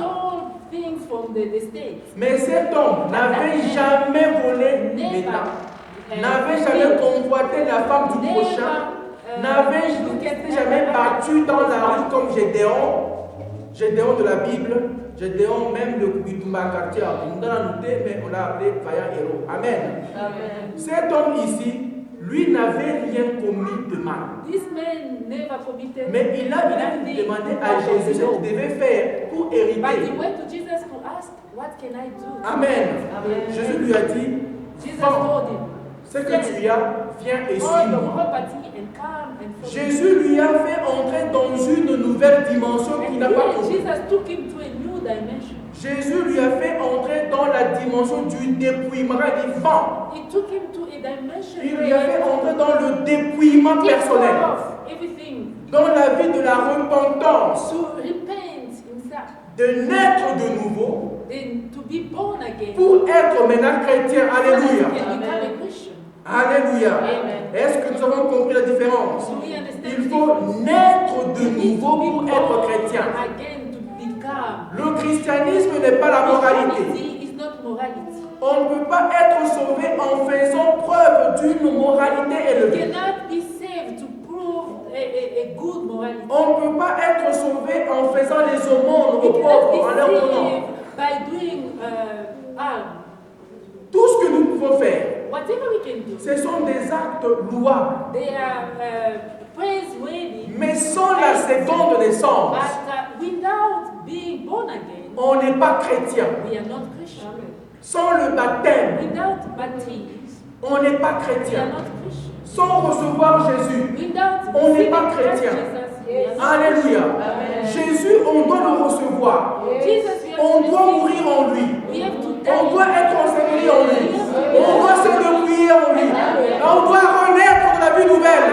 Mais cet homme n'avait jamais volé l'État. N'avait jamais convoité la femme du prochain, n'avait jamais battu dans la rue comme Gédéon de la Bible, Gédéon même de Kutumba-Quartier, on l'a noté, mais on l'a appelé vaillant héros. Amen. Cet homme ici, lui n'avait rien commis de mal. This man never committed. Mais il a demandé à Jésus ce qu'il devait faire pour But he hériter. went to Jesus to ask, what can I do? Amen. Amen. Jésus lui a dit, Jesus Prends told him, ce que tu as, viens et all the suis-moi. property and come and follow me. Jésus lui a fait entrer dans une nouvelle dimension qu'il And n'a pas here, connue. Jesus took him to a new dimension. Jésus lui a fait entrer dans la dimension du dépouillement vivant. He took him to a dimension Il lui a fait entrer dans le dépouillement he personnel, off everything dans la vie de la repentance, to repent himself, de naître de nouveau then to be born again. pour être maintenant chrétien. So that Alléluia. he can become a Christian. Alléluia. Amen. Est-ce que nous avons compris la différence? Do we understand Il the faut difference? naître de You need to nouveau be pour être born chrétien. again to become. Le christianisme n'est pas la moralité. Christianity is not morality. On ne peut pas être sauvé en faisant preuve d'une moralité You élevée. cannot be saved to prove a good morality. On ne peut pas être sauvé en faisant les aumônes You aux cannot pauvres, en leur be donnant. saved by doing alms. Tout ce que nous pouvons faire, Whatever we can do, ce sont des actes louables. they are praiseworthy. Mais sans la seconde naissance, But without being born again, on n'est pas chrétien. we are not Christian. Sans le baptême, Without baptism, on n'est pas we are chrétien. not Christian. Sans recevoir Jésus, Without On n'est receiving pas Christ chrétien. Jesus, we are not alléluia. Amen. Jésus, on doit le recevoir. Jesus, we have On to doit receive. mourir en lui. We have to die. On doit être enseveli en lui. On doit se dépouiller en lui. On doit renaître de la vie nouvelle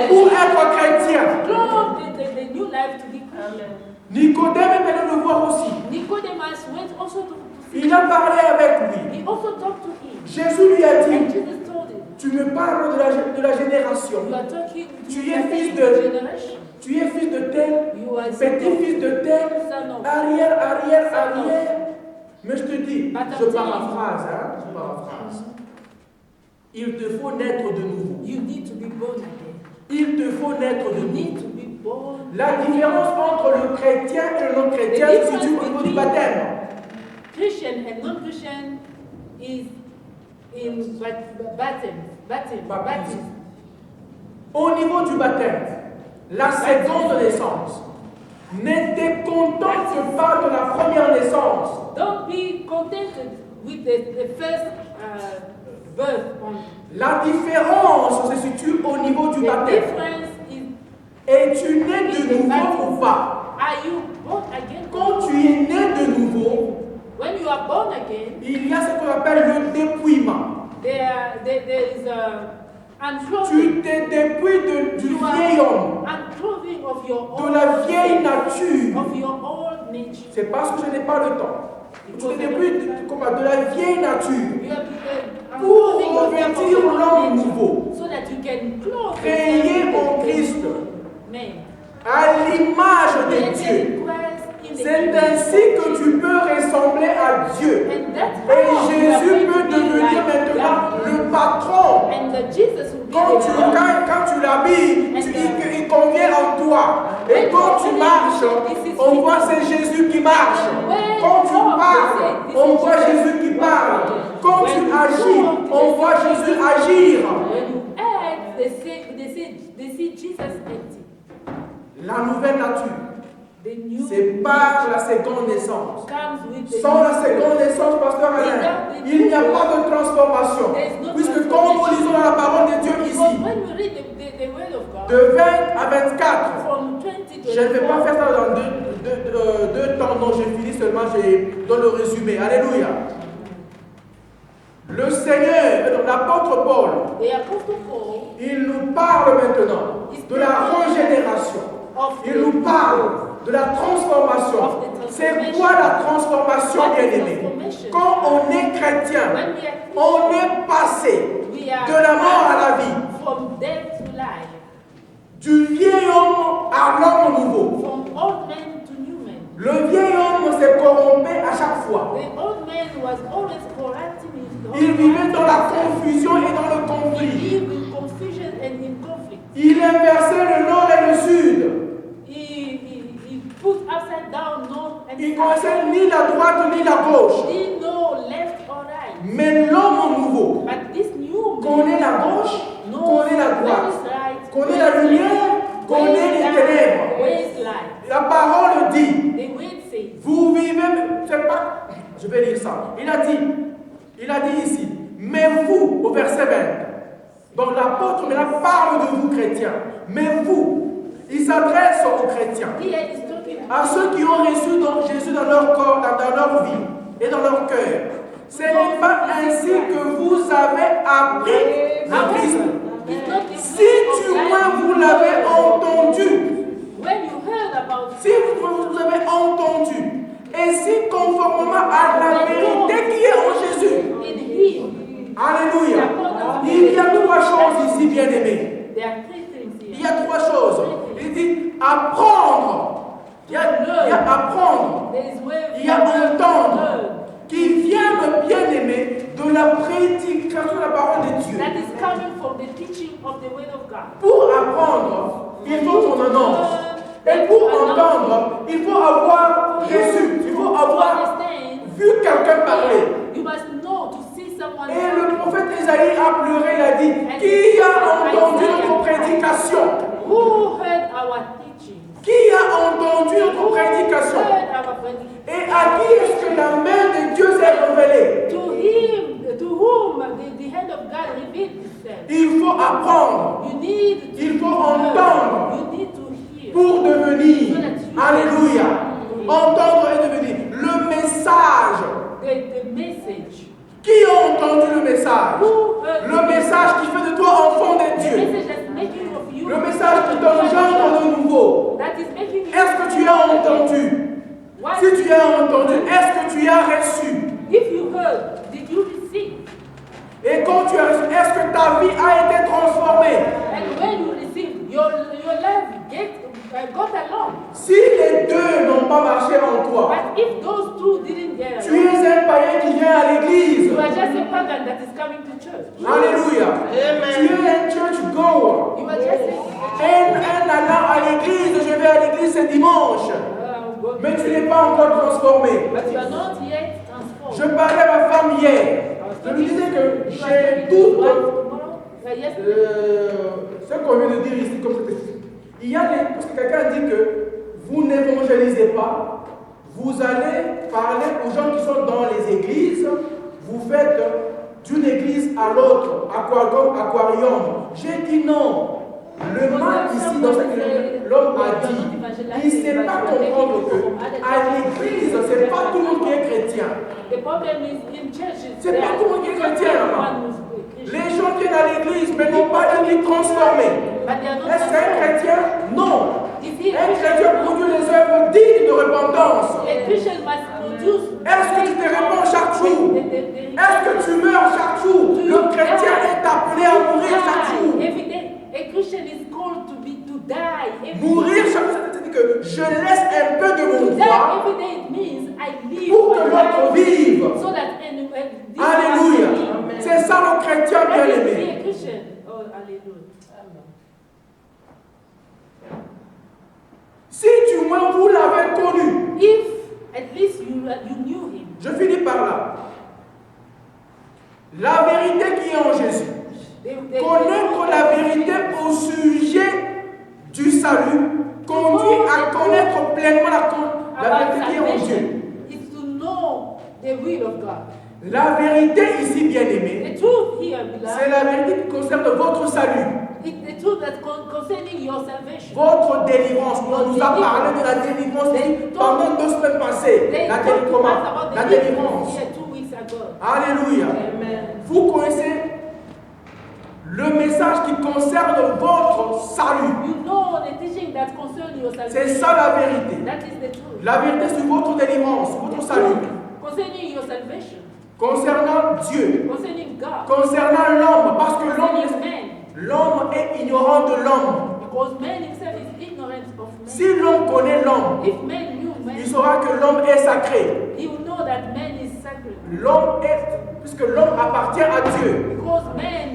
pour être chrétien. Clothe the new life to be Christian. Nicodème est allé le voir aussi. Nicodemus went also to see. Il a parlé avec lui. He also talked to him. Jésus lui a And dit, Jesus told him, tu me parles de la génération. you are talking to Tu the es fils next de- generation. Tu es fils de tel, You are son petit-fils de tel, son of. arrière. Mais je te dis, But je I'm paraphrase, hein, je paraphrase. Il te faut naître de nouveau. You need to be born again. Il te faut naître de You nouveau. need to be born. La différence entre le chrétien et le non-chrétien se situe au niveau du baptême. Christian and non-Christian is in baptism. Au niveau du baptême, la seconde naissance, n'était content que par de la première naissance. Don't be contented with the first birth only. La différence se situe au niveau du The baptême. difference is, Es-tu né de nouveau ou pas? are you born again? Quand tu es né de nouveau, When you are born again, il y a ce qu'on appelle le dépouillement. there is Tu unclothing. te dépouilles du You vieil homme, are unclothing of your de old la vieille nature. of your old nature. C'est parce que je n'ai pas le temps. Tu te dépouilles de la vieille nature You have to pour unclothing yourself of revêtir your old l'homme nature, nouveau, so that you can clothe créé yourself en with Christ, the man. à l'image de Dieu. C'est ainsi que tu peux ressembler à Dieu. Et Jésus peut devenir maintenant le patron. Quand tu l'habilles, il convient en toi. Et quand tu marches, on voit c'est Jésus qui marche. Quand tu parles, on voit Jésus qui parle. Quand tu agis, on voit Jésus agir. La nouvelle nature, c'est par la seconde naissance. Sans la seconde naissance, pasteur Alain, il n'y a pas de transformation. Puisque quand nous lisons la parole de Dieu ici, de 20 à 24, je ne vais pas faire ça dans deux temps, non, je finis seulement, je donne le résumé. Alléluia. Le Seigneur, l'apôtre Paul, il nous parle maintenant de la régénération. Il nous parle de la transformation. C'est quoi la transformation, bien-aimé? Quand on est chrétien, on est passé de la mort à la vie, du vieil homme à l'homme nouveau. Le vieil homme s'est corrompu à chaque fois. Il vivait dans la confusion et dans le conflit. Il inversait le nord et le sud. Il ne connaissait ni la droite ni la gauche. Mais l'homme nouveau connaît la gauche, connaît lire ça. Il a dit ici, mais vous, au verset 20, donc l'apôtre maintenant parle de vous chrétiens, mais vous, il s'adresse aux chrétiens, à ceux qui ont reçu donc Jésus dans leur corps, dans leur vie et dans leur cœur. Ce n'est pas ainsi que vous avez appris le Christ. Si du moins vous l'avez entendu, si vous avez entendu, et si conformément à la vérité qui est en Jésus. Alléluia. Il y a trois choses ici, bien-aimés. Il y a trois choses. Il dit apprendre. Il y a apprendre. Il y a entendre. Qui vient, le bien-aimé, de la prédication de la parole de Dieu. Pour apprendre, il faut qu'on annonce. Et pour entendre, il faut avoir reçu. Il faut avoir vu quelqu'un parler. Et le prophète Isaïe a pleuré, il a dit, qui a entendu notre prédication? Qui a entendu notre prédication? Et à qui est-ce que la main de Dieu s'est révélée? Il faut apprendre. Il faut entendre pour devenir. Alléluia. Entendre et devenir. Le message. Qui a entendu le message? Le message qui fait de toi enfant de Dieu. Le message qui t'engendre de nouveau. Est-ce que tu as entendu? Si tu as entendu, est-ce que tu as reçu? Et quand tu as reçu, est-ce que ta vie a été transformée? Si les deux n'ont pas marché en toi, tu es un païen qui vient à l'église. Alléluia. Tu es un church goer. Un allant à l'église, je vais à l'église ce dimanche. Mais tu n'es pas encore transformé. Je parlais à ma femme hier. Je lui disais que j'ai tout ce qu'on vient de dire ici comme c'était. Il y a parce que quelqu'un dit que vous n'évangélisez pas, vous allez parler aux gens qui sont dans les églises, vous faites d'une église à l'autre, aquarium. J'ai dit non. Le mal ici, dans ce que l'homme a dit, il ne sait pas comprendre qu'à l'église, ce n'est pas tout le monde qui est chrétien. C'est pas tout le monde qui est chrétien. Les gens qui viennent à l'église, mais n'ont pas de vie transformée. Est-ce que c'est un chrétien? Non. Un chrétien produit les œuvres dignes de repentance. Est-ce que tu te répands chaque jour? Est-ce que tu meurs chaque jour? Le chrétien est appelé à mourir chaque jour. Mourir chaque jour, c'est-à-dire que je laisse un peu de mon droit pour que l'autre vive. Alléluia. C'est ça le chrétien bien-aimé. Si du moins vous l'avez connu, je finis par là. La vérité qui est en Jésus. Connaître la vérité au sujet du salut conduit à connaître pleinement la vérité qui est en Dieu. La vérité ici, bien-aimé, c'est la vérité qui concerne votre salut. Votre délivrance. On nous a parlé de la délivrance pendant 2 semaines passées. La délivrance. Alléluia. Vous connaissez le message qui concerne votre salut. C'est ça la vérité. La vérité sur votre délivrance, votre salut. Concernant Dieu. Concernant l'homme. Parce que l'homme est ignorant de l'homme. Si l'homme connaît l'homme, il saura que l'homme est sacré. L'homme est, puisque l'homme appartient à Dieu.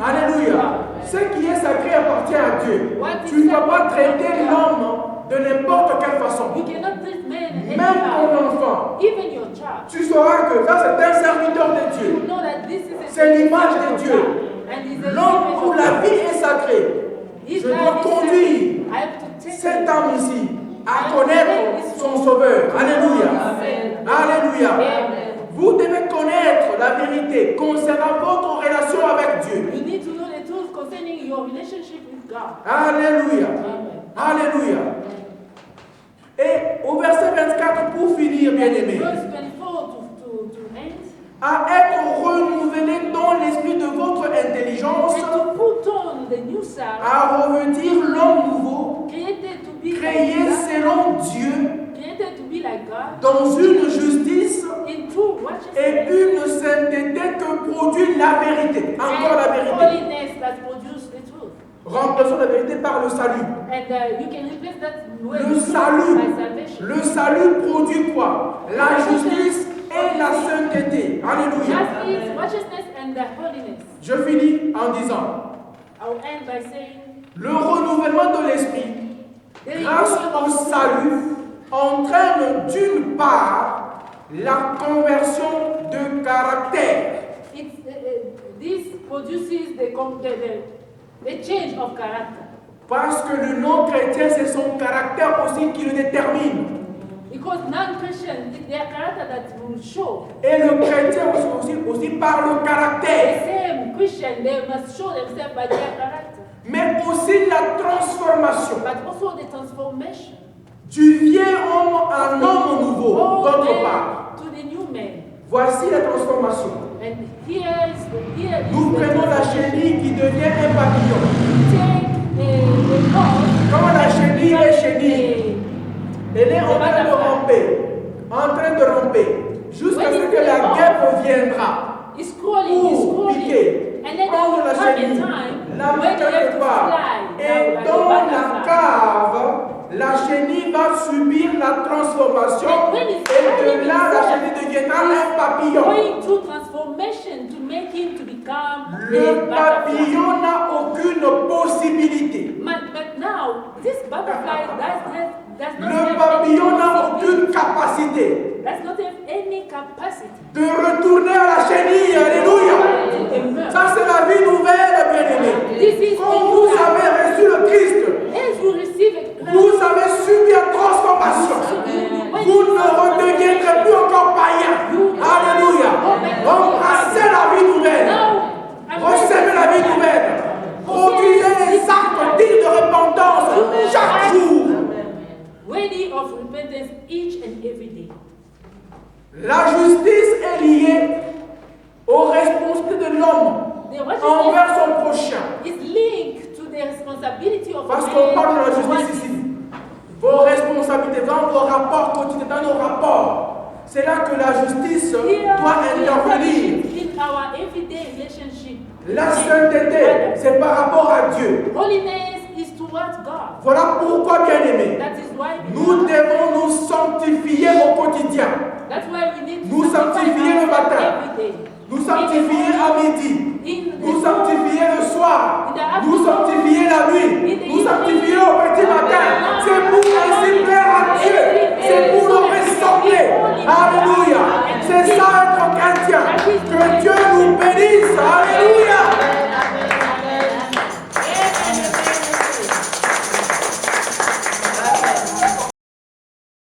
Alléluia. Ce qui est sacré appartient à Dieu. Tu ne dois pas traiter l'homme de n'importe quelle façon. Même ton enfant. Tu sauras que ça c'est un serviteur de Dieu. C'est l'image de Dieu. L'homme où la vie est sacrée. Je dois conduire cet homme ici à connaître son Sauveur. Alléluia. Alléluia. Vous devez connaître la vérité concernant votre relation avec Dieu. You need to know the truth concerning your relationship with God. Alléluia. Amen. Alléluia. Et au verset 24, pour finir, bien-aimés, Verse 24 to end. à être renouvelé dans l'esprit de votre intelligence, And to put on the new self, à revêtir l'homme nouveau, created to be créé like God, selon Dieu, created to be like God, dans une justice in true et righteousness une sainteté que produit la vérité. Encore la and vérité. holiness that produce the truth. Remplaçons la vérité par le salut. And you can replace that way Le salut. by salvation. Le salut produit quoi? La justice et la sainteté. Alléluia. Justice, righteousness, and the holiness. Je finis en disant, I will end by saying, le renouvellement de l'esprit, the grâce au salut, entraîne d'une part la conversion de caractère. this produces the change of character. Parce que le non-chrétien, c'est son caractère aussi qui le détermine. Because non-Christians, their character that will show. Et le chrétien aussi par le The caractère. same Christian, they must show themselves by their character. Mais aussi la transformation But also the transformation. du vieil homme en homme nouveau, Old d'autre man part. to the new man. Voici la transformation. And here is Nous the prenons la chenille qui devient un papillon. take a horse. Quand la chenille est chenille, elle est en train de ramper, jusqu'à ce que la guêpe viendra It's crawling, pour piquer, and then prendre la there will chenille, come a time la when mettre you have quelque to part. fly. Et like a dans la butterfly. cave, la chenille va subir la transformation. Et de là, la chenille deviendra un papillon. Going through transformation to make him to become a Le butterfly. papillon n'a aucune possibilité. But now, this butterfly does not Le have papillon any n'a possibility. aucune capacité Does not have any capacity. de retourner à la chenille. Alléluia. Amen. Ça, c'est la vie nouvelle, bien-aimés. This is Quand vous avez reçu le Christ, as you receive it, vous avez subi la transformation. Vous ne redeviendrez plus encore païen. Alléluia. Embrassez la vie nouvelle. Recevez la vie nouvelle. Produisez les actes dignes de repentance chaque jour. Worthy of repentance each and every day. La justice est liée aux responsabilités de l'homme The envers righteousness son prochain. is linked to the responsibility of Parce man qu'on parle de la towards justice ici. Vos responsabilités, dans vos rapports quotidiens, dans nos rapports. C'est là que la justice Here, doit we intervenir. establish in our everyday relationship. La sainteté, c'est par rapport à Dieu. Holiness is towards God. Voilà pourquoi, bien-aimés, That is why nous devons nous sanctifier au quotidien. That's why we need to Nous sanctifier le ourselves matin. every day. Nous sanctifier à midi. In the Nous sanctifier le soir. In the afternoon. Nous sanctifier la nuit. In the Nous sanctifier evening. au petit matin. C'est pour ainsi plaire à Dieu. C'est pour le ressembler. Alléluia. C'est ça être chrétien. Que